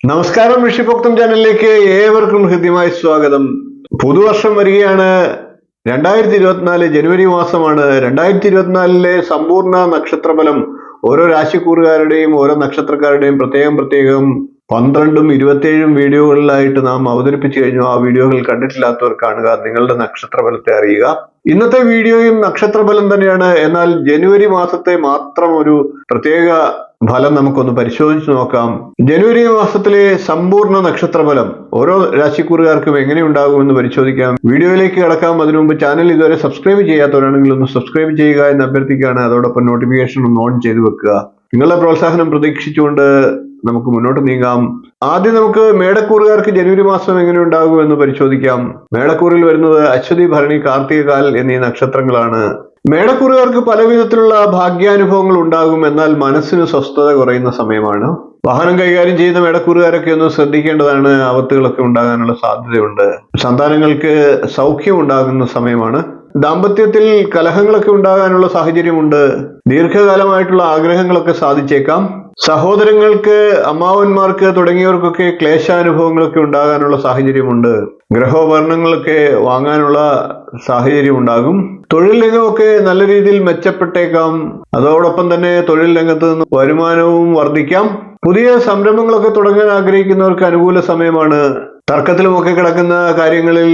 നമസ്കാരം, ഋഷിഭോക്തം ചാനലിലേക്ക് ഏവർക്കും ഹൃദ്യമായ സ്വാഗതം. പുതുവർഷം വരികയാണ്. 2024 ജനുവരി മാസമാണ്. 2024 സമ്പൂർണ്ണ നക്ഷത്രഫലം ഓരോ രാശിക്കൂറുകാരുടെയും ഓരോ നക്ഷത്രക്കാരുടെയും പ്രത്യേകം 12ഉം 27ഉം വീഡിയോകളിലായിട്ട് നാം അവതരിപ്പിച്ചു കഴിഞ്ഞു. ആ വീഡിയോകൾ കണ്ടിട്ടില്ലാത്തവർ കാണുക, നിങ്ങളുടെ നക്ഷത്രഫലത്തെ അറിയുക. ഇന്നത്തെ വീഡിയോയും നക്ഷത്രഫലം തന്നെയാണ്. എന്നാൽ ജനുവരി മാസത്തെ മാത്രം ഒരു പ്രത്യേക ഫലം നമുക്കൊന്ന് പരിശോധിച്ച് നോക്കാം. ജനുവരി മാസത്തിലെ സമ്പൂർണ്ണ നക്ഷത്രഫലം ഓരോ രാശിക്കൂറുകാർക്കും എങ്ങനെ ഉണ്ടാകുമെന്ന് പരിശോധിക്കാം. വീഡിയോയിലേക്ക് കടക്കാം. അതിനു മുമ്പ് ചാനൽ ഇതുവരെ സബ്സ്ക്രൈബ് ചെയ്യാത്തവരാണെങ്കിൽ ഒന്ന് സബ്സ്ക്രൈബ് ചെയ്യുക എന്ന് അഭ്യർത്ഥിക്കുകയാണ്. അതോടൊപ്പം നോട്ടിഫിക്കേഷൻ ഒന്ന് ഓൺ ചെയ്ത് വെക്കുക. നിങ്ങളുടെ പ്രോത്സാഹനം പ്രതീക്ഷിച്ചുകൊണ്ട് നമുക്ക് മുന്നോട്ട് നീങ്ങാം. ആദ്യം നമുക്ക് മേടക്കൂറുകാർക്ക് ജനുവരി മാസം എങ്ങനെ ഉണ്ടാകും എന്ന് പരിശോധിക്കാം. മേടക്കൂറിൽ വരുന്നത് അശ്വതി, ഭരണി, കാർത്തികകാൽ എന്നീ നക്ഷത്രങ്ങളാണ്. മേടക്കൂറുകാർക്ക് പല വിധത്തിലുള്ള ഭാഗ്യാനുഭവങ്ങൾ ഉണ്ടാകും. എന്നാൽ മനസ്സിന് സ്വസ്ഥത കുറയുന്ന സമയമാണ്. വാഹനം കൈകാര്യം ചെയ്യുന്ന മേടക്കൂറുകാരൊക്കെ ഒന്ന് ശ്രദ്ധിക്കേണ്ടതാണ്. ആപത്തുകളൊക്കെ ഉണ്ടാകാനുള്ള സാധ്യതയുണ്ട്. സന്താനങ്ങൾക്ക് സൗഖ്യം ഉണ്ടാകുന്ന സമയമാണ്. ദാമ്പത്യത്തിൽ കലഹങ്ങളൊക്കെ ഉണ്ടാകാനുള്ള സാഹചര്യമുണ്ട്. ദീർഘകാലമായിട്ടുള്ള ആഗ്രഹങ്ങളൊക്കെ സാധിച്ചേക്കാം. സഹോദരങ്ങൾക്ക്, അമ്മാവന്മാർക്ക് തുടങ്ങിയവർക്കൊക്കെ ക്ലേശാനുഭവങ്ങളൊക്കെ ഉണ്ടാകാനുള്ള സാഹചര്യമുണ്ട്. ഗൃഹോപകരണങ്ങളൊക്കെ വാങ്ങാനുള്ള സാഹചര്യം ഉണ്ടാകും. തൊഴിൽ രംഗമൊക്കെ നല്ല രീതിയിൽ മെച്ചപ്പെട്ടേക്കാം. അതോടൊപ്പം തന്നെ തൊഴിൽ രംഗത്ത് നിന്ന് വരുമാനവും വർദ്ധിക്കാം. പുതിയ സംരംഭങ്ങളൊക്കെ തുടങ്ങാൻ ആഗ്രഹിക്കുന്നവർക്ക് അനുകൂല സമയമാണ്. തർക്കത്തിലുമൊക്കെ കിടക്കുന്ന കാര്യങ്ങളിൽ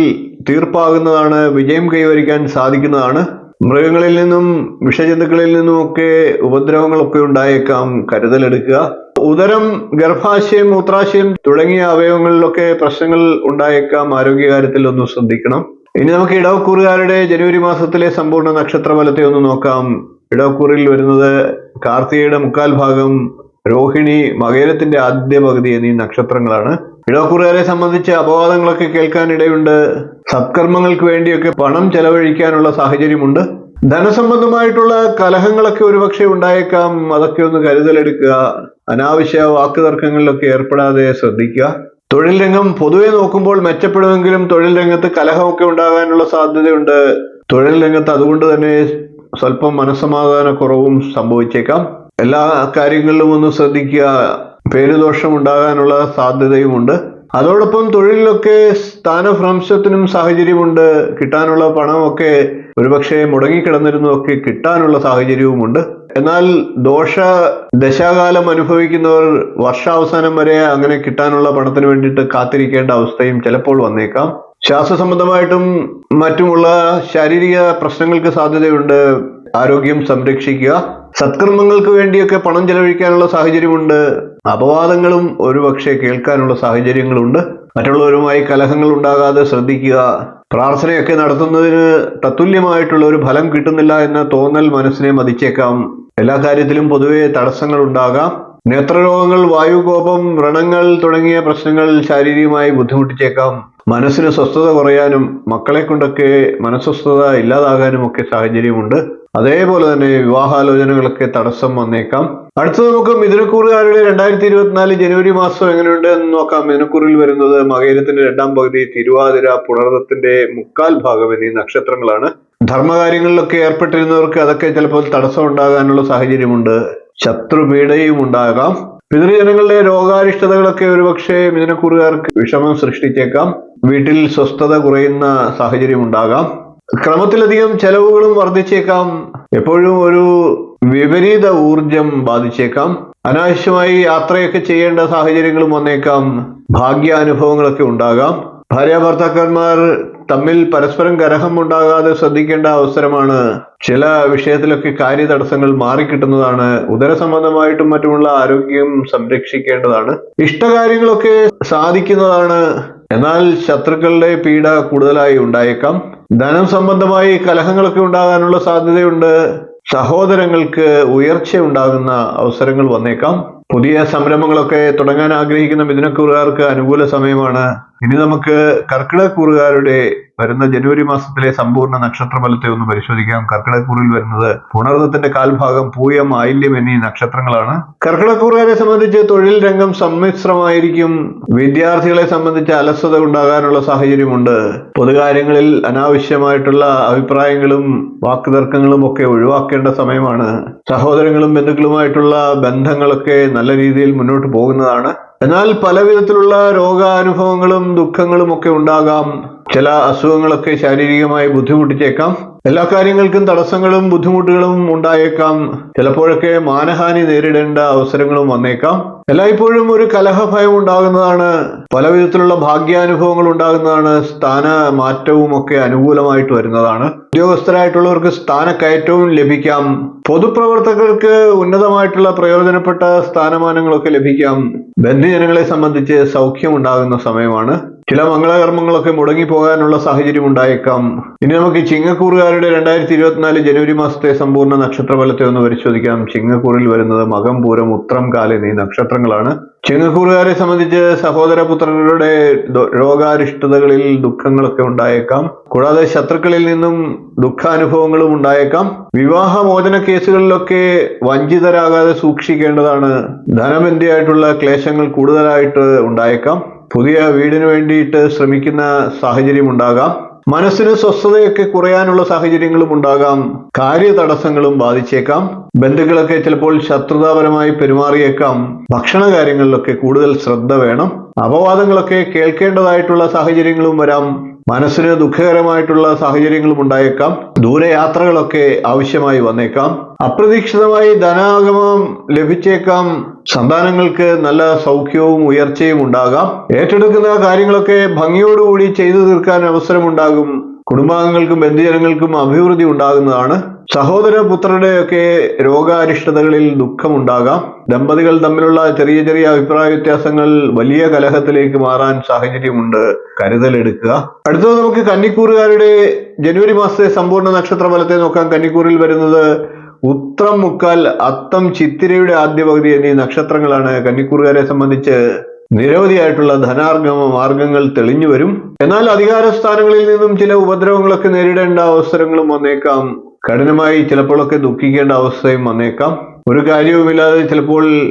തീർപ്പാകുന്നതാണ്. വിജയം കൈവരിക്കാൻ സാധിക്കുന്നതാണ്. മൃഗങ്ങളിൽ നിന്നും വിഷജന്തുക്കളിൽ നിന്നുമൊക്കെ ഉപദ്രവങ്ങളൊക്കെ ഉണ്ടായേക്കാം. കരുതലെടുക്കുക. ഉദരം, ഗർഭാശയം, മൂത്രാശയം തുടങ്ങിയ അവയവങ്ങളിലൊക്കെ പ്രശ്നങ്ങൾ ഉണ്ടായേക്കാം. ആരോഗ്യകാര്യത്തിൽ ഒന്ന് ശ്രദ്ധിക്കണം. ഇനി നമുക്ക് ഇടവക്കൂറുകാരുടെ ജനുവരി മാസത്തിലെ സമ്പൂർണ്ണ നക്ഷത്രഫലത്തെ ഒന്ന് നോക്കാം. ഇടവക്കൂറിൽ വരുന്നത് കാർത്തികയുടെ മുക്കാൽ ഭാഗം, രോഹിണി, മകേരത്തിന്റെ ആദ്യ പകുതി എന്നീ നക്ഷത്രങ്ങളാണ്. ഇടവക്കൂറുകാരെ സംബന്ധിച്ച് അപവാദങ്ങളൊക്കെ കേൾക്കാൻ ഇടയുണ്ട്. സത്കർമ്മങ്ങൾക്ക് വേണ്ടിയൊക്കെ പണം ചെലവഴിക്കാനുള്ള സാഹചര്യമുണ്ട്. ധനസംബന്ധമായിട്ടുള്ള കലഹങ്ങളൊക്കെ ഒരുപക്ഷെ ഉണ്ടായേക്കാം. അതൊക്കെ ഒന്ന് കരുതലെടുക്കുക. അനാവശ്യ വാക്കുതർക്കങ്ങളിലൊക്കെ ഏർപ്പെടാതെ ശ്രദ്ധിക്കുക. തൊഴിൽ രംഗം പൊതുവെ നോക്കുമ്പോൾ മെച്ചപ്പെടുമെങ്കിലും തൊഴിൽ രംഗത്ത് കലഹമൊക്കെ ഉണ്ടാകാനുള്ള സാധ്യതയുണ്ട്. തൊഴിൽ രംഗത്ത് അതുകൊണ്ട് തന്നെ സ്വല്പം മനസ്സമാധാന കുറവും സംഭവിച്ചേക്കാം. എല്ലാ കാര്യങ്ങളിലും ഒന്ന് ശ്രദ്ധിക്കുക. പേരുദോഷം ഉണ്ടാകാനുള്ള സാധ്യതയുമുണ്ട്. അതോടൊപ്പം തൊഴിലിലൊക്കെ സ്ഥാനഭ്രംശത്തിനും സാഹചര്യമുണ്ട്. കിട്ടാനുള്ള പണമൊക്കെ ഒരുപക്ഷെ മുടങ്ങിക്കിടന്നിരുന്നതൊക്കെ കിട്ടാനുള്ള സാഹചര്യവുമുണ്ട്. എന്നാൽ ദോഷ ദശാകാലം അനുഭവിക്കുന്നവർ വർഷാവസാനം വരെ അങ്ങനെ കിട്ടാനുള്ള പണത്തിന് വേണ്ടിയിട്ട് കാത്തിരിക്കേണ്ട അവസ്ഥയും ചിലപ്പോൾ വന്നേക്കാം. ശ്വാസസംബന്ധമായിട്ടും മറ്റുമുള്ള ശാരീരിക പ്രശ്നങ്ങൾക്ക് സാധ്യതയുണ്ട്. ആരോഗ്യം സംരക്ഷിക്കുക. സത്കർമ്മങ്ങൾക്ക് വേണ്ടിയൊക്കെ പണം ചെലവഴിക്കാനുള്ള സാഹചര്യമുണ്ട്. അപവാദങ്ങളും ഒരുപക്ഷെ കേൾക്കാനുള്ള സാഹചര്യങ്ങളുണ്ട്. മറ്റുള്ളവരുമായി കലഹങ്ങൾ ഉണ്ടാകാതെ ശ്രദ്ധിക്കുക. പ്രാർത്ഥനയൊക്കെ നടത്തുന്നതിന് തത്തുല്യമായിട്ടുള്ള ഒരു ഫലം കിട്ടുന്നില്ല എന്ന തോന്നൽ മനസ്സിനെ മതിച്ചേക്കാം. എല്ലാ കാര്യത്തിലും പൊതുവെ തടസ്സങ്ങൾ ഉണ്ടാകാം. നേത്രരോഗങ്ങൾ, വായുകോപം, വ്രണങ്ങൾ തുടങ്ങിയ പ്രശ്നങ്ങൾ ശാരീരികമായി ബുദ്ധിമുട്ടിച്ചേക്കാം. മനസ്സിന് സ്വസ്ഥത കുറയാനും മക്കളെ കൊണ്ടൊക്കെ മനസ്വസ്ഥത ഇല്ലാതാകാനും ഒക്കെ സാഹചര്യമുണ്ട്. അതേപോലെ തന്നെ വിവാഹാലോചനകളൊക്കെ തടസ്സം വന്നേക്കാം. അടുത്തത് നമുക്ക് മിഥുനക്കൂറുകാരുടെ 2024 ജനുവരി മാസം എങ്ങനെയുണ്ട് എന്ന് നോക്കാം. മിഥുനക്കൂറിൽ വരുന്നത് മകേരത്തിന്റെ രണ്ടാം പകുതി, തിരുവാതിര, പുണർദത്തിന്റെ മുക്കാൽ ഭാഗം എന്നീ നക്ഷത്രങ്ങളാണ്. ധർമ്മകാര്യങ്ങളിലൊക്കെ ഏർപ്പെട്ടിരുന്നവർക്ക് അതൊക്കെ ചിലപ്പോൾ തടസ്സം ഉണ്ടാകാനുള്ള സാഹചര്യമുണ്ട്. ശത്രുപീഡയും ഉണ്ടാകാം. പിതൃജനങ്ങളുടെ രോഗാരിഷ്ടതകളൊക്കെ ഒരുപക്ഷെ മിഥുനക്കൂറുകാർക്ക് വിഷമം സൃഷ്ടിച്ചേക്കാം. വീട്ടിൽ സ്വസ്ഥത കുറയുന്ന സാഹചര്യം ഉണ്ടാകാം. ക്രമത്തിലധികം ചെലവുകളും വർദ്ധിച്ചേക്കാം. എപ്പോഴും ഒരു വിപരീത ഊർജം ബാധിച്ചേക്കാം. അനാവശ്യമായി യാത്രയൊക്കെ ചെയ്യേണ്ട സാഹചര്യങ്ങളും വന്നേക്കാം. ഭാഗ്യാനുഭവങ്ങളൊക്കെ ഉണ്ടാകാം. ഭാര്യ ഭർത്താക്കന്മാർ തമ്മിൽ പരസ്പരം കലഹം ഉണ്ടാകാതെ ശ്രദ്ധിക്കേണ്ട അവസരമാണ്. ചില വിഷയത്തിലൊക്കെ കാര്യതടസ്സങ്ങൾ മാറിക്കിട്ടുന്നതാണ്. ഉദര സംബന്ധമായിട്ടും മറ്റുമുള്ള ആരോഗ്യം സംരക്ഷിക്കേണ്ടതാണ്. ഇഷ്ടകാര്യങ്ങളൊക്കെ സാധിക്കുന്നതാണ്. എന്നാൽ ശത്രുക്കളുടെ പീഡ കൂടുതലായി ഉണ്ടായേക്കാം. ധനം സംബന്ധമായി കലഹങ്ങളൊക്കെ ഉണ്ടാകാനുള്ള സാധ്യതയുണ്ട്. സഹോദരങ്ങൾക്ക് ഉയർച്ച ഉണ്ടാകുന്ന അവസരങ്ങൾ വന്നേക്കാം. പുതിയ സംരംഭങ്ങളൊക്കെ തുടങ്ങാൻ ആഗ്രഹിക്കുന്ന മിഥുനക്കൂറുകാർക്ക് അനുകൂല സമയമാണ്. ഇനി നമുക്ക് കർക്കിടകക്കൂറുകാരുടെ വരുന്ന ജനുവരി മാസത്തിലെ സമ്പൂർണ്ണ നക്ഷത്രഫലത്തെ ഒന്ന് പരിശോധിക്കാം. കർക്കിടകക്കൂറിൽ വരുന്നത് പുണർദത്തിന്റെ കാൽഭാഗം, പൂയം, ആയില്യം എന്നീ നക്ഷത്രങ്ങളാണ്. കർക്കിടകക്കൂറുകാരെ സംബന്ധിച്ച് തൊഴിൽ രംഗം സമ്മിശ്രമായിരിക്കും. വിദ്യാർത്ഥികളെ സംബന്ധിച്ച് അലസത ഉണ്ടാകാനുള്ള സാഹചര്യമുണ്ട്. പൊതുകാര്യങ്ങളിൽ അനാവശ്യമായിട്ടുള്ള അഭിപ്രായങ്ങളും വാക്കുതർക്കങ്ങളും ഒക്കെ ഒഴിവാക്കേണ്ട സമയമാണ്. സഹോദരങ്ങളും ബന്ധുക്കളുമായിട്ടുള്ള ബന്ധങ്ങളൊക്കെ നല്ല രീതിയിൽ മുന്നോട്ട് പോകുന്നതാണ്. എന്നാൽ പല വിധത്തിലുള്ള രോഗാനുഭവങ്ങളും ദുഃഖങ്ങളും ഒക്കെ ഉണ്ടാകാം. ചില അസുഖങ്ങളൊക്കെ ശാരീരികമായി ബുദ്ധിമുട്ടിച്ചേക്കാം. എല്ലാ കാര്യങ്ങൾക്കും തടസ്സങ്ങളും ബുദ്ധിമുട്ടുകളും ഉണ്ടായേക്കാം. ചിലപ്പോഴൊക്കെ മാനഹാനി നേരിടേണ്ട അവസരങ്ങളും വന്നേക്കാം. എല്ലായ്പ്പോഴും ഒരു കലഹഭയം ഉണ്ടാകുന്നതാണ്. പല വിധത്തിലുള്ള ഭാഗ്യാനുഭവങ്ങൾ ഉണ്ടാകുന്നതാണ്. സ്ഥാന മാറ്റവും ഒക്കെ അനുകൂലമായിട്ട് വരുന്നതാണ്. ഉദ്യോഗസ്ഥരായിട്ടുള്ളവർക്ക് സ്ഥാനക്കയറ്റവും ലഭിക്കാം. പൊതുപ്രവർത്തകർക്ക് ഉന്നതമായിട്ടുള്ള പ്രയോജനപ്പെട്ട സ്ഥാനമാനങ്ങളൊക്കെ ലഭിക്കാം. ബന്ധുജനങ്ങളെ സംബന്ധിച്ച് സൗഖ്യം ഉണ്ടാകുന്ന സമയമാണ്. ചില മംഗളകർമ്മങ്ങളൊക്കെ മുടങ്ങിപ്പോകാനുള്ള സാഹചര്യം ഉണ്ടായേക്കാം. ഇനി നമുക്ക് ചിങ്ങക്കൂറുകാരുടെ 2024 ജനുവരി മാസത്തെ സമ്പൂർണ്ണ നക്ഷത്രഫലത്തെ ഒന്ന് പരിശോധിക്കാം. ചിങ്ങക്കൂറിൽ വരുന്നത് മകം, പൂരം, ഉത്രം, കാല് എന്നീ നക്ഷത്രങ്ങളാണ്. ചിങ്ങക്കൂറുകാരെ സംബന്ധിച്ച് സഹോദരപുത്രരുടെ രോഗാരിഷ്ടതകളിൽ ദുഃഖങ്ങളൊക്കെ ഉണ്ടായേക്കാം. കൂടാതെ ശത്രുക്കളിൽ നിന്നും ദുഃഖാനുഭവങ്ങളും ഉണ്ടായേക്കാം. വിവാഹമോചന കേസുകളിലൊക്കെ വഞ്ചിതരാകാതെ സൂക്ഷിക്കേണ്ടതാണ്. ധനബന്ധിയായിട്ടുള്ള ക്ലേശങ്ങൾ കൂടുതലായിട്ട് ഉണ്ടായേക്കാം. പുതിയ വീടിന് വേണ്ടിയിട്ട് ശ്രമിക്കുന്ന സാഹചര്യം ഉണ്ടാകാം. മനസ്സിന് സ്വസ്ഥതയൊക്കെ കുറയാനുള്ള സാഹചര്യങ്ങളും ഉണ്ടാകാം. കാര്യതടസ്സങ്ങളും ബാധിച്ചേക്കാം. ബന്ധുക്കളൊക്കെ ചിലപ്പോൾ ശത്രുതാപരമായി പെരുമാറിയേക്കാം. ഭക്ഷണ കാര്യങ്ങളിലൊക്കെ കൂടുതൽ ശ്രദ്ധ വേണം. അപവാദങ്ങളൊക്കെ കേൾക്കേണ്ടതായിട്ടുള്ള സാഹചര്യങ്ങളും വരാം. മനസ്സിന് ദുഃഖകരമായിട്ടുള്ള സാഹചര്യങ്ങളും ഉണ്ടായേക്കാം. ദൂരയാത്രകളൊക്കെ ആവശ്യമായി വന്നേക്കാം. അപ്രതീക്ഷിതമായി ധനാഗമം ലഭിച്ചേക്കാം. സന്താനങ്ങൾക്ക് നല്ല സൗഖ്യവും ഉയർച്ചയും ഉണ്ടാകാം. ഏറ്റെടുക്കുന്ന കാര്യങ്ങളൊക്കെ ഭംഗിയോടുകൂടി ചെയ്തു തീർക്കാൻ അവസരമുണ്ടാകും. കുടുംബാംഗങ്ങൾക്കും ബന്ധുജനങ്ങൾക്കും അഭിവൃദ്ധി ഉണ്ടാകുന്നതാണ്. സഹോദരപുത്രരുടെയൊക്കെ രോഗാരിഷ്ടതകളിൽ ദുഃഖമുണ്ടാകാം. ദമ്പതികൾ തമ്മിലുള്ള ചെറിയ ചെറിയ അഭിപ്രായ വ്യത്യാസങ്ങൾ വലിയ കലഹത്തിലേക്ക് മാറാൻ സാഹചര്യമുണ്ട്. കരുതലെടുക്കുക. അടുത്തത് നമുക്ക് കന്നിക്കൂറുകാരുടെ ജനുവരി മാസത്തെ സമ്പൂർണ്ണ നക്ഷത്രഫലത്തെ നോക്കാം. കന്നിക്കൂറിൽ വരുന്നത് ഉത്രം, മുക്കാൽ, അത്തം, ചിത്തിരയുടെ ആദ്യ പകുതി എന്നീ നക്ഷത്രങ്ങളാണ്. കന്നിക്കൂറുകാരെ സംബന്ധിച്ച് നിരവധിയായിട്ടുള്ള ധനാർഗമ മാർഗങ്ങൾ തെളിഞ്ഞു വരും. എന്നാൽ അധികാര സ്ഥാനങ്ങളിൽ നിന്നും ചില ഉപദ്രവങ്ങളൊക്കെ നേരിടേണ്ട അവസരങ്ങളും വന്നേക്കാം. കഠിനമായി ചിലപ്പോഴൊക്കെ ദുഃഖിക്കേണ്ട അവസ്ഥയും വന്നേക്കാം. ഒരു കാര്യവുമില്ലാതെ ചിലപ്പോൾ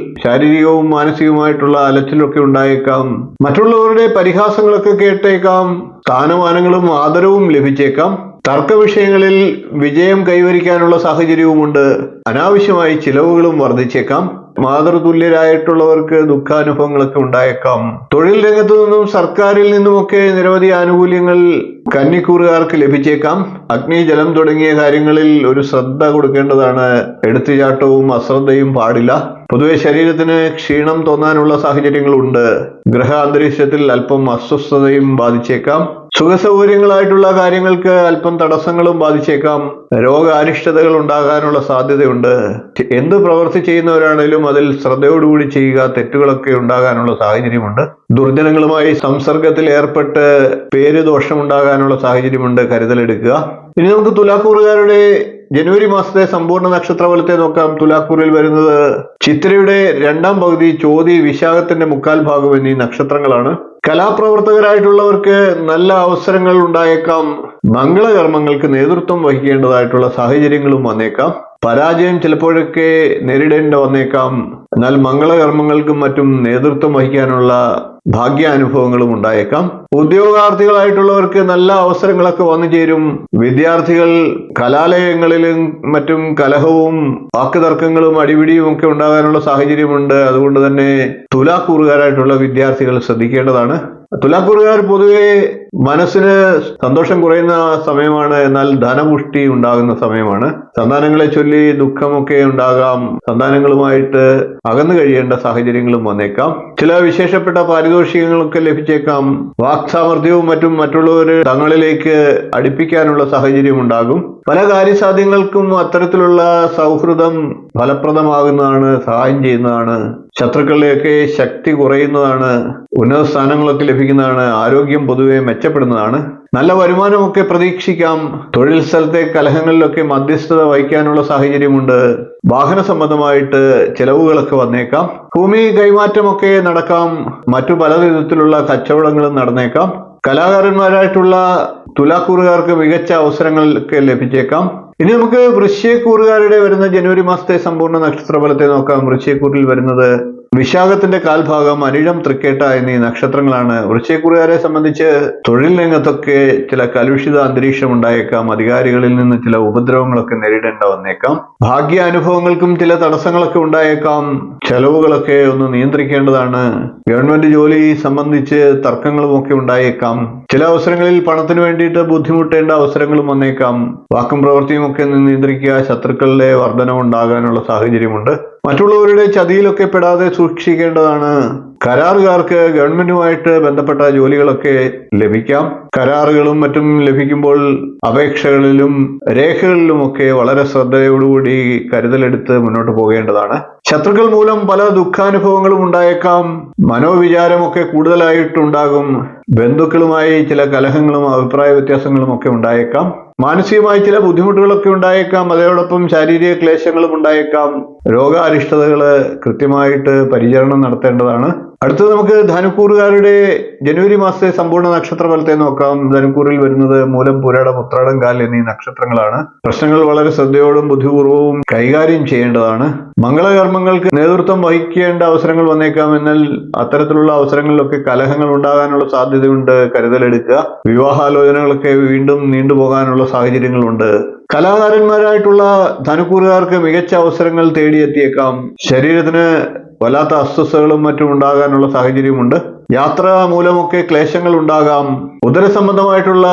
ശാരീരികവും മാനസികവുമായിട്ടുള്ള അലച്ചിലൊക്കെ ഉണ്ടായേക്കാം. മറ്റുള്ളവരുടെ പരിഹാസങ്ങളൊക്കെ കേട്ടേക്കാം. സ്ഥാനമാനങ്ങളും ആദരവും ലഭിച്ചേക്കാം. തർക്ക വിഷയങ്ങളിൽ വിജയം കൈവരിക്കാനുള്ള സാഹചര്യവുമുണ്ട്. അനാവശ്യമായി ചിലവുകളും വർദ്ധിച്ചേക്കാം. മാതൃതുല്യരായിട്ടുള്ളവർക്ക് ദുഃഖാനുഭവങ്ങളൊക്കെ ഉണ്ടായേക്കാം. തൊഴിൽ രംഗത്തു നിന്നും സർക്കാരിൽ നിന്നുമൊക്കെ നിരവധി ആനുകൂല്യങ്ങൾ കന്നിക്കൂറുകാർക്ക് ലഭിച്ചേക്കാം. അഗ്നി, ജലം തുടങ്ങിയ കാര്യങ്ങളിൽ ഒരു ശ്രദ്ധ കൊടുക്കേണ്ടതാണ്. എടുത്തുചാട്ടവും അശ്രദ്ധയും പാടില്ല. പൊതുവെ ശരീരത്തിന് ക്ഷീണം തോന്നാനുള്ള സാഹചര്യങ്ങളുണ്ട്. ഗ്രഹ അന്തരീക്ഷത്തിൽ അല്പം അസ്വസ്ഥതയും ബാധിച്ചേക്കാം. സുഖസൗകര്യങ്ങളായിട്ടുള്ള കാര്യങ്ങൾക്ക് അല്പം തടസ്സങ്ങളും ബാധിച്ചേക്കാം. രോഗാരിഷ്ടതകൾ ഉണ്ടാകാനുള്ള സാധ്യതയുണ്ട്. എന്ത് പ്രവൃത്തി ചെയ്യുന്നവരാണേലും അതിൽ ശ്രദ്ധയോടുകൂടി ചെയ്യുക. തെറ്റുകളൊക്കെ ഉണ്ടാകാനുള്ള സാഹചര്യമുണ്ട്. ദുർജനങ്ങളുമായി സംസർഗത്തിൽ ഏർപ്പെട്ട് പേര് ദോഷമുണ്ടാകാനുള്ള സാഹചര്യമുണ്ട്. കരുതലെടുക്കുക. ഇനി നമുക്ക് തുലാക്കൂറുകാരുടെ ജനുവരി മാസത്തെ സമ്പൂർണ്ണ നക്ഷത്രഫലത്തെ നോക്കാം. തുലാക്കൂറിൽ വരുന്നത് ചിത്തിരയുടെ രണ്ടാം പകുതി, ചോതി, വിശാഖത്തിന്റെ മുക്കാൽ ഭാഗം എന്നീ നക്ഷത്രങ്ങളാണ്. കലാപ്രവർത്തകരായിട്ടുള്ളവർക്ക് നല്ല അവസരങ്ങൾ ഉണ്ടായേക്കാം. മംഗളകർമ്മങ്ങൾക്ക് നേതൃത്വം വഹിക്കേണ്ടതായിട്ടുള്ള സാഹചര്യങ്ങളും വന്നേക്കാം. പരാജയം ചിലപ്പോഴൊക്കെ നേരിടേണ്ടി വന്നേക്കാം. എന്നാൽ മംഗളകർമ്മങ്ങൾക്കും മറ്റും നേതൃത്വം വഹിക്കാനുള്ള ഭാഗ്യാനുഭവങ്ങളും ഉണ്ടായേക്കാം. ഉദ്യോഗാർത്ഥികളായിട്ടുള്ളവർക്ക് നല്ല അവസരങ്ങളൊക്കെ വന്നു ചേരും. വിദ്യാർത്ഥികൾ കലാലയങ്ങളിലും മറ്റും കലഹവും വാക്കുതർക്കങ്ങളും അടിപിടിയും ഒക്കെ ഉണ്ടാകാനുള്ള സാഹചര്യമുണ്ട്. അതുകൊണ്ട് തന്നെ തുലാക്കൂറുകാരായിട്ടുള്ള വിദ്യാർത്ഥികൾ ശ്രദ്ധിക്കേണ്ടതാണ്. തുലാക്കൂറുകാർ പൊതുവെ മനസ്സിന് സന്തോഷം കുറയുന്ന സമയമാണ്. എന്നാൽ ധനപുഷ്ടി ഉണ്ടാകുന്ന സമയമാണ്. സന്താനങ്ങളെ ചൊല്ലി ദുഃഖമൊക്കെ ഉണ്ടാകാം. സന്താനങ്ങളുമായിട്ട് അകന്നു കഴിയേണ്ട സാഹചര്യങ്ങളും വന്നേക്കാം. ചില വിശേഷപ്പെട്ട പാരിതോഷികങ്ങളൊക്കെ ലഭിച്ചേക്കാം. വാക്സാമർഥ്യവും മറ്റും മറ്റുള്ളവർ തങ്ങളിലേക്ക് അടുപ്പിക്കാനുള്ള സാഹചര്യം ഉണ്ടാകും. പല കാര്യസാധ്യങ്ങൾക്കും അത്തരത്തിലുള്ള സൗഹൃദം ഫലപ്രദമാകുന്നതാണ്, സഹായം ചെയ്യുന്നതാണ്. ശത്രുക്കളുടെയൊക്കെ ശക്തി കുറയുന്നതാണ്. ഉന്നത സ്ഥാനങ്ങളൊക്കെ ലഭിക്കുന്നതാണ്. ആരോഗ്യം പൊതുവെ മെച്ചപ്പെടുന്നതാണ്. നല്ല വരുമാനമൊക്കെ പ്രതീക്ഷിക്കാം. തൊഴിൽ സ്ഥലത്തെ കലഹങ്ങളിലൊക്കെ മധ്യസ്ഥത വഹിക്കാനുള്ള സാഹചര്യമുണ്ട്. വാഹന സംബന്ധമായിട്ട് ചെലവുകളൊക്കെ വന്നേക്കാം. ഭൂമി കൈമാറ്റമൊക്കെ നടക്കാം. മറ്റു പല വിധത്തിലുള്ള കച്ചവടങ്ങളും നടന്നേക്കാം. കലാകാരന്മാരായിട്ടുള്ള തുലാക്കൂറുകാർക്ക് മികച്ച അവസരങ്ങളൊക്കെ ലഭിച്ചേക്കാം. ഇനി നമുക്ക് വൃശ്ചികക്കൂറുകാരുടെ വരുന്ന ജനുവരി മാസത്തെ സമ്പൂർണ്ണ നക്ഷത്രഫലത്തെ നോക്കാം. വൃശ്ചികക്കൂറിൽ വരുന്നത് വിശാഖത്തിന്റെ കാൽഭാഗം, അനിഴം, തൃക്കേട്ട എന്നീ നക്ഷത്രങ്ങളാണ്. വൃശ്ചികക്കുറുകാരെ സംബന്ധിച്ച് തൊഴിൽ രംഗത്തൊക്കെ ചില കലുഷിത അന്തരീക്ഷം ഉണ്ടായേക്കാം. അധികാരികളിൽ നിന്ന് ചില ഉപദ്രവങ്ങളൊക്കെ നേരിടേണ്ട വന്നേക്കാം. ഭാഗ്യാനുഭവങ്ങൾക്കും ചില തടസ്സങ്ങളൊക്കെ ഉണ്ടായേക്കാം. ചെലവുകളൊക്കെ ഒന്ന് നിയന്ത്രിക്കേണ്ടതാണ്. ഗവൺമെന്റ് ജോലി സംബന്ധിച്ച് തർക്കങ്ങളും ഒക്കെ ഉണ്ടായേക്കാം. ചില അവസരങ്ങളിൽ പണത്തിന് വേണ്ടിയിട്ട് ബുദ്ധിമുട്ടേണ്ട അവസരങ്ങളും വന്നേക്കാം. വാക്കും പ്രവൃത്തിയും ഒക്കെ നിയന്ത്രിക്കുക. ശത്രുക്കളുടെ വർധനവുണ്ടാകാനുള്ള സാഹചര്യമുണ്ട്. മറ്റുള്ളവരുടെ ചതിയിലൊക്കെ പെടാതെ സൂക്ഷിക്കേണ്ടതാണ്. കരാറുകാർക്ക് ഗവൺമെന്റുമായിട്ട് ബന്ധപ്പെട്ട ജോലികളൊക്കെ ലഭിക്കാം. കരാറുകളും മറ്റും ലഭിക്കുമ്പോൾ അപേക്ഷകളിലും രേഖകളിലുമൊക്കെ വളരെ ശ്രദ്ധയോടുകൂടി കരുതലെടുത്ത് മുന്നോട്ട് പോകേണ്ടതാണ്. ശത്രുക്കൾ മൂലം പല ദുഃഖാനുഭവങ്ങളും ഉണ്ടായേക്കാം. മനോവിചാരമൊക്കെ കൂടുതലായിട്ടുണ്ടാകും. ബന്ധുക്കളുമായി ചില കലഹങ്ങളും അഭിപ്രായ വ്യത്യാസങ്ങളും ഒക്കെ ഉണ്ടായേക്കാം. മാനസികമായി ചില ബുദ്ധിമുട്ടുകളൊക്കെ ഉണ്ടായേക്കാം. അതോടൊപ്പം ശാരീരിക ക്ലേശങ്ങളും ഉണ്ടായേക്കാം. രോഗാരിഷ്ടതകള് കൃത്യമായിട്ട് പരിചരണം നടത്തേണ്ടതാണ്. അടുത്തത് നമുക്ക് ധനുക്കൂറുകാരുടെ ജനുവരി മാസത്തെ സമ്പൂർണ്ണ നക്ഷത്ര ഫലത്തെ നോക്കാം. ധനുക്കൂറിൽ വരുന്നത് മൂലം, പുരാടം, ഉത്രാടം, കാൽ എന്നീ നക്ഷത്രങ്ങളാണ്. പ്രശ്നങ്ങൾ വളരെ ശ്രദ്ധയോടും ബുദ്ധിപൂർവവും കൈകാര്യം ചെയ്യേണ്ടതാണ്. മംഗളകർമ്മങ്ങൾക്ക് നേതൃത്വം വഹിക്കേണ്ട അവസരങ്ങൾ വന്നേക്കാം. എന്നാൽ അത്തരത്തിലുള്ള അവസരങ്ങളിലൊക്കെ കലഹങ്ങൾ ഉണ്ടാകാനുള്ള സാധ്യതയുണ്ട്. കരുതലെടുക്കുക. വിവാഹാലോചനകളൊക്കെ വീണ്ടും നീണ്ടുപോകാനുള്ള സാഹചര്യങ്ങളുണ്ട്. കലാകാരന്മാരായിട്ടുള്ള ധനുക്കൂറുകാർക്ക് മികച്ച അവസരങ്ങൾ തേടിയെത്തിയേക്കാം. ശരീരത്തിന് വല്ലാത്ത അസ്വസ്ഥതകളും മറ്റും ഉണ്ടാകാനുള്ള സാഹചര്യമുണ്ട്. യാത്ര മൂലമൊക്കെ ക്ലേശങ്ങൾ ഉണ്ടാകാം. ഉദര സംബന്ധമായിട്ടുള്ള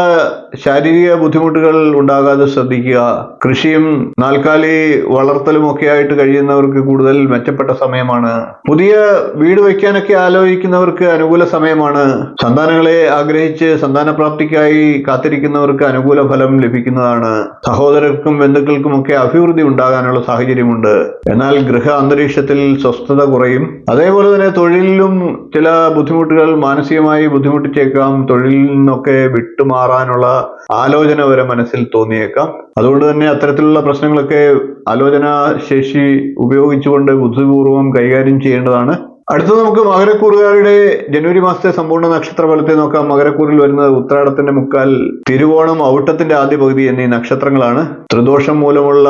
ശാരീരിക ബുദ്ധിമുട്ടുകൾ ഉണ്ടാകാതെ ശ്രദ്ധിക്കുക. കൃഷിയും നാൽക്കാലി വളർത്തലും ഒക്കെ ആയിട്ട് കഴിയുന്നവർക്ക് കൂടുതൽ മെച്ചപ്പെട്ട സമയമാണ്. പുതിയ വീട് വയ്ക്കാനൊക്കെ ആലോചിക്കുന്നവർക്ക് അനുകൂല സമയമാണ്. സന്താനങ്ങളെ ആഗ്രഹിച്ച് സന്താനപ്രാപ്തിക്കായി കാത്തിരിക്കുന്നവർക്ക് അനുകൂല ഫലം ലഭിക്കുന്നതാണ്. സഹോദരർക്കും ബന്ധുക്കൾക്കും ഒക്കെ അഭിവൃദ്ധി ഉണ്ടാകാനുള്ള സാഹചര്യമുണ്ട്. എന്നാൽ ഗൃഹ അന്തരീക്ഷത്തിൽ സ്വസ്ഥത കുറയും. അതേപോലെ തന്നെ തൊഴിലിലും ചില ബുദ്ധിമുട്ടുകൾ മാനസികമായി ബുദ്ധിമുട്ടിച്ചേക്കാം. തൊഴിലിൽ നിന്നൊക്കെ വിട്ടുമാറാനുള്ള ആലോചന വരെ മനസ്സിൽ തോന്നിയേക്കാം. അതുകൊണ്ട് തന്നെ അത്തരത്തിലുള്ള പ്രശ്നങ്ങളൊക്കെ ആലോചനാ ശേഷി ഉപയോഗിച്ചുകൊണ്ട് ബുദ്ധിപൂർവം കൈകാര്യം ചെയ്യേണ്ടതാണ്. അടുത്തത് നമുക്ക് മകരക്കൂറുകാരുടെ ജനുവരി മാസത്തെ സമ്പൂർണ്ണ നക്ഷത്ര ഫലത്തെ നോക്കാം. മകരക്കൂറിൽ വരുന്നത് ഉത്രാടത്തിന്റെ മുക്കാൽ, തിരുവോണം, ഔട്ടത്തിന്റെ ആദ്യ പകുതി എന്നീ നക്ഷത്രങ്ങളാണ്. ത്രിദോഷം മൂലമുള്ള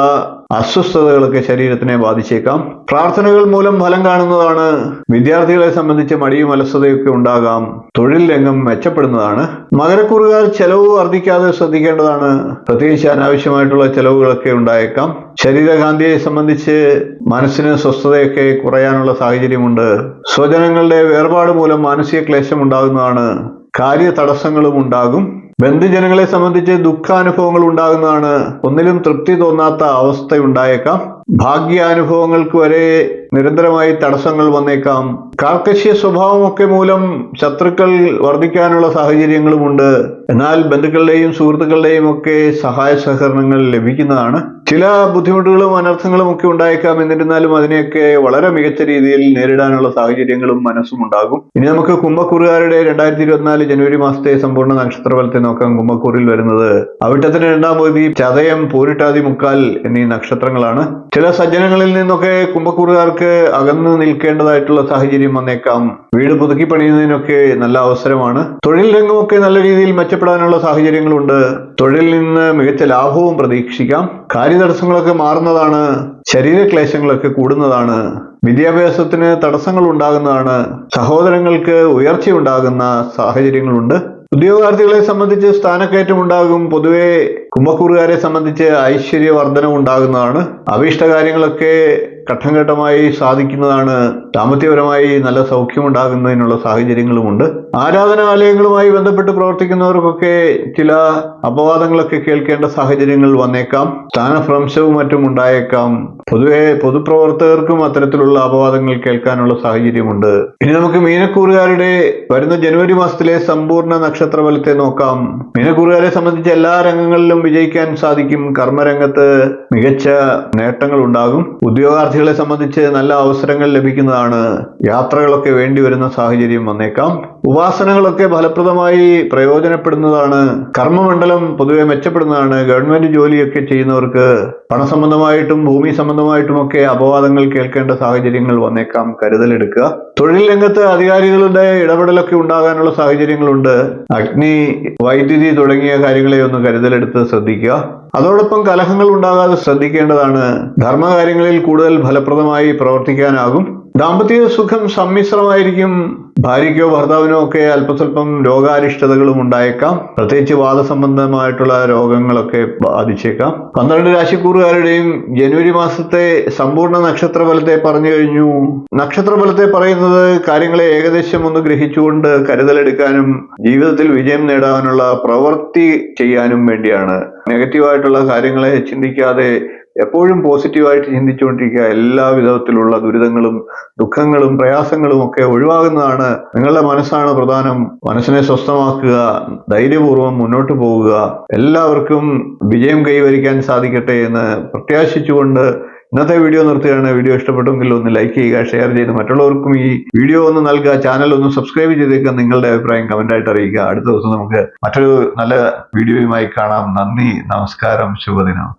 അസ്വസ്ഥതകളൊക്കെ ശരീരത്തിനെ ബാധിച്ചേക്കാം. പ്രാർത്ഥനകൾ മൂലം ഫലം കാണുന്നതാണ്. വിദ്യാർത്ഥികളെ സംബന്ധിച്ച് മടിയും അലസതയൊക്കെ ഉണ്ടാകാം. തൊഴിൽ രംഗം മെച്ചപ്പെടുന്നതാണ്. മകരക്കൂറുകാർ ചെലവ് വർദ്ധിക്കാതെ ശ്രദ്ധിക്കേണ്ടതാണ്. പ്രത്യേകിച്ച് അനാവശ്യമായിട്ടുള്ള ചെലവുകളൊക്കെ ഉണ്ടായേക്കാം. ശരീരകാന്തിയെ സംബന്ധിച്ച് മനസ്സിന് സ്വസ്ഥതയൊക്കെ കുറയാനുള്ള സാഹചര്യമുണ്ട്. സ്വജനങ്ങളുടെ വേർപാട് മൂലം മാനസിക ക്ലേശം ഉണ്ടാകുന്നതാണ്. കാര്യ തടസ്സങ്ങളും ഉണ്ടാകും. ബന്ധുജനങ്ങളെ സംബന്ധിച്ച് ദുഃഖാനുഭവങ്ങൾ ഉണ്ടാകുന്നതാണ്. ഒന്നിലും തൃപ്തി തോന്നാത്ത അവസ്ഥയുണ്ടായേക്കാം. ഭാഗ്യാനുഭവങ്ങൾക്ക് വരെ നിരന്തരമായി തടസ്സങ്ങൾ വന്നേക്കാം. കാർക്കശ്യ സ്വഭാവമൊക്കെ മൂലം ശത്രുക്കൾ വർദ്ധിക്കാനുള്ള സാഹചര്യങ്ങളുമുണ്ട്. എന്നാൽ ബന്ധുക്കളുടെയും സുഹൃത്തുക്കളുടെയും ഒക്കെ സഹായ സഹകരണങ്ങൾ ലഭിക്കുന്നതാണ്. ചില ബുദ്ധിമുട്ടുകളും അനർത്ഥങ്ങളും ഒക്കെ ഉണ്ടായേക്കാം. എന്നിരുന്നാലും അതിനെയൊക്കെ വളരെ മികച്ച രീതിയിൽ നേരിടാനുള്ള സാഹചര്യങ്ങളും മനസ്സും ഉണ്ടാകും. ഇനി നമുക്ക് കുംഭക്കൂറുകാരുടെ 2024 ജനുവരി മാസത്തെ സമ്പൂർണ്ണ നക്ഷത്ര ഫലത്തെ നോക്കാം. കുംഭക്കൂറിൽ വരുന്നത് അവിട്ടത്തിന്റെ രണ്ടാം പകുതി, ചതയം, പൂരിട്ടാതി, മുക്കാൽ എന്നീ നക്ഷത്രങ്ങളാണ്. ചില സജ്ജനങ്ങളിൽ നിന്നൊക്കെ കുംഭക്കൂറുകാർക്ക് അകന്നു നിൽക്കേണ്ടതായിട്ടുള്ള സാഹചര്യം വന്നേക്കാം. വീട് പുതുക്കി പണിയുന്നതിനൊക്കെ നല്ല അവസരമാണ്. തൊഴിൽ രംഗമൊക്കെ നല്ല രീതിയിൽ മെച്ചപ്പെടാനുള്ള സാഹചര്യങ്ങളുണ്ട്. തൊഴിലിൽ നിന്ന് മികച്ച ലാഭവും പ്രതീക്ഷിക്കാം. കാര്യതടസ്സങ്ങളൊക്കെ മാറുന്നതാണ്. ശരീരക്ലേശങ്ങളൊക്കെ കൂടുന്നതാണ്. വിദ്യാഭ്യാസത്തിന് തടസ്സങ്ങൾ ഉണ്ടാകുന്നതാണ്. സഹോദരങ്ങൾക്ക് ഉയർച്ചയുണ്ടാകുന്ന സാഹചര്യങ്ങളുണ്ട്. ഉദ്യോഗാർത്ഥികളെ സംബന്ധിച്ച് സ്ഥാനക്കയറ്റം ഉണ്ടാകും. പൊതുവെ കുംഭക്കൂറുകാരെ സംബന്ധിച്ച് ഐശ്വര്യവർദ്ധനം ഉണ്ടാകുന്നതാണ്. അഭീഷ്ട കാര്യങ്ങളൊക്കെ ഘട്ടം ഘട്ടമായി സാധിക്കുന്നതാണ്. ദാമ്പത്യപരമായി നല്ല സൗഖ്യമുണ്ടാകുന്നതിനുള്ള സാഹചര്യങ്ങളുമുണ്ട്. ആരാധനാലയങ്ങളുമായി ബന്ധപ്പെട്ട് പ്രവർത്തിക്കുന്നവർക്കൊക്കെ ചില അപവാദങ്ങളൊക്കെ കേൾക്കേണ്ട സാഹചര്യങ്ങൾ വന്നേക്കാം. സ്ഥാനഭ്രംശവും മറ്റും ഉണ്ടായേക്കാം. പൊതുവെ പൊതുപ്രവർത്തകർക്കും അത്തരത്തിലുള്ള അപവാദങ്ങൾ കേൾക്കാനുള്ള സാഹചര്യമുണ്ട്. ഇനി നമുക്ക് മീനക്കൂറുകാരുടെ വരുന്ന ജനുവരി മാസത്തിലെ സമ്പൂർണ്ണ നക്ഷത്ര ഫലത്തെ നോക്കാം. മീനക്കൂറുകാരെ സംബന്ധിച്ച് എല്ലാ രംഗങ്ങളിലും വിജയിക്കാൻ സാധിക്കും. കർമ്മരംഗത്ത് മികച്ച നേട്ടങ്ങൾ ഉണ്ടാകും. ഉദ്യോഗാർത്ഥികളെ സംബന്ധിച്ച് നല്ല അവസരങ്ങൾ ലഭിക്കുന്നതാണ്. യാത്രകളൊക്കെ വേണ്ടി വരുന്ന സാഹചര്യം വന്നേക്കാം. ഉപാസനകളൊക്കെ ഫലപ്രദമായി പ്രയോജനപ്പെടുന്നതാണ്. കർമ്മമണ്ഡലം പൊതുവെ മെച്ചപ്പെടുന്നതാണ്. ഗവൺമെന്റ് ജോലിയൊക്കെ ചെയ്യുന്നവർക്ക് പണസംബന്ധമായിട്ടും ഭൂമി സംബന്ധമായിട്ടുമൊക്കെ അപവാദങ്ങൾ കേൾക്കേണ്ട സാഹചര്യങ്ങൾ വന്നേക്കാം. കരുതലെടുക്കുക. തൊഴിൽ രംഗത്ത് അധികാരികളുടെ ഇടപെടലൊക്കെ ഉണ്ടാകാനുള്ള സാഹചര്യങ്ങളുണ്ട്. അഗ്നി, വൈദ്യുതി തുടങ്ങിയ കാര്യങ്ങളെ ഒന്ന് കരുതലെടുത്ത് ശ്രദ്ധിക്കുക. അതോടൊപ്പം കലഹങ്ങൾ ഉണ്ടാകാതെ ശ്രദ്ധിക്കേണ്ടതാണ്. ധർമ്മകാര്യങ്ങളിൽ കൂടുതൽ ഫലപ്രദമായി പ്രവർത്തിക്കാനാകും. ദാമ്പത്യ സുഖം സമ്മിശ്രമായിരിക്കും. ഭാര്യയ്ക്കോ ഭർത്താവിനോ ഒക്കെ അല്പസ്വല്പം രോഗാരിഷ്ടതകളും ഉണ്ടായേക്കാം. പ്രത്യേകിച്ച് വാദസംബന്ധമായിട്ടുള്ള രോഗങ്ങളൊക്കെ ബാധിച്ചേക്കാം. 12 രാശിക്കൂറുകാരുടെയും ജനുവരി മാസത്തെ സമ്പൂർണ്ണ നക്ഷത്രഫലത്തെ പറഞ്ഞു കഴിഞ്ഞു. നക്ഷത്രഫലത്തെ പറയുന്നത് കാര്യങ്ങളെ ഏകദേശം ഒന്ന് ഗ്രഹിച്ചുകൊണ്ട് കരുതലെടുക്കാനും ജീവിതത്തിൽ വിജയം നേടാനുള്ള പ്രവൃത്തി ചെയ്യാനും വേണ്ടിയാണ്. നെഗറ്റീവായിട്ടുള്ള കാര്യങ്ങളെ ചിന്തിക്കാതെ എപ്പോഴും പോസിറ്റീവായിട്ട് ചിന്തിച്ചുകൊണ്ടിരിക്കുക. എല്ലാ വിധത്തിലുള്ള ദുരിതങ്ങളും ദുഃഖങ്ങളും പ്രയാസങ്ങളും ഒക്കെ ഒഴിവാകുന്നതാണ്. നിങ്ങളുടെ മനസ്സാണ് പ്രധാനം. മനസ്സിനെ സ്വസ്ഥമാക്കുക, ധൈര്യപൂർവ്വം മുന്നോട്ട് പോകുക. എല്ലാവർക്കും വിജയം കൈവരിക്കാൻ സാധിക്കട്ടെ എന്ന് പ്രത്യാശിച്ചുകൊണ്ട് ഇന്നത്തെ വീഡിയോ നിർത്തുകയാണ്. വീഡിയോ ഇഷ്ടപ്പെട്ടെങ്കിൽ ഒന്ന് ലൈക്ക് ചെയ്യുക, ഷെയർ ചെയ്ത് മറ്റുള്ളവർക്കും ഈ വീഡിയോ ഒന്ന് നൽകുക. ചാനൽ ഒന്ന് സബ്സ്ക്രൈബ് ചെയ്തേക്കുക. നിങ്ങളുടെ അഭിപ്രായം കമന്റായിട്ട് അറിയിക്കുക. അടുത്ത ദിവസം നമുക്ക് മറ്റൊരു നല്ല വീഡിയോയുമായി കാണാം. നന്ദി, നമസ്കാരം, ശുഭദിനം.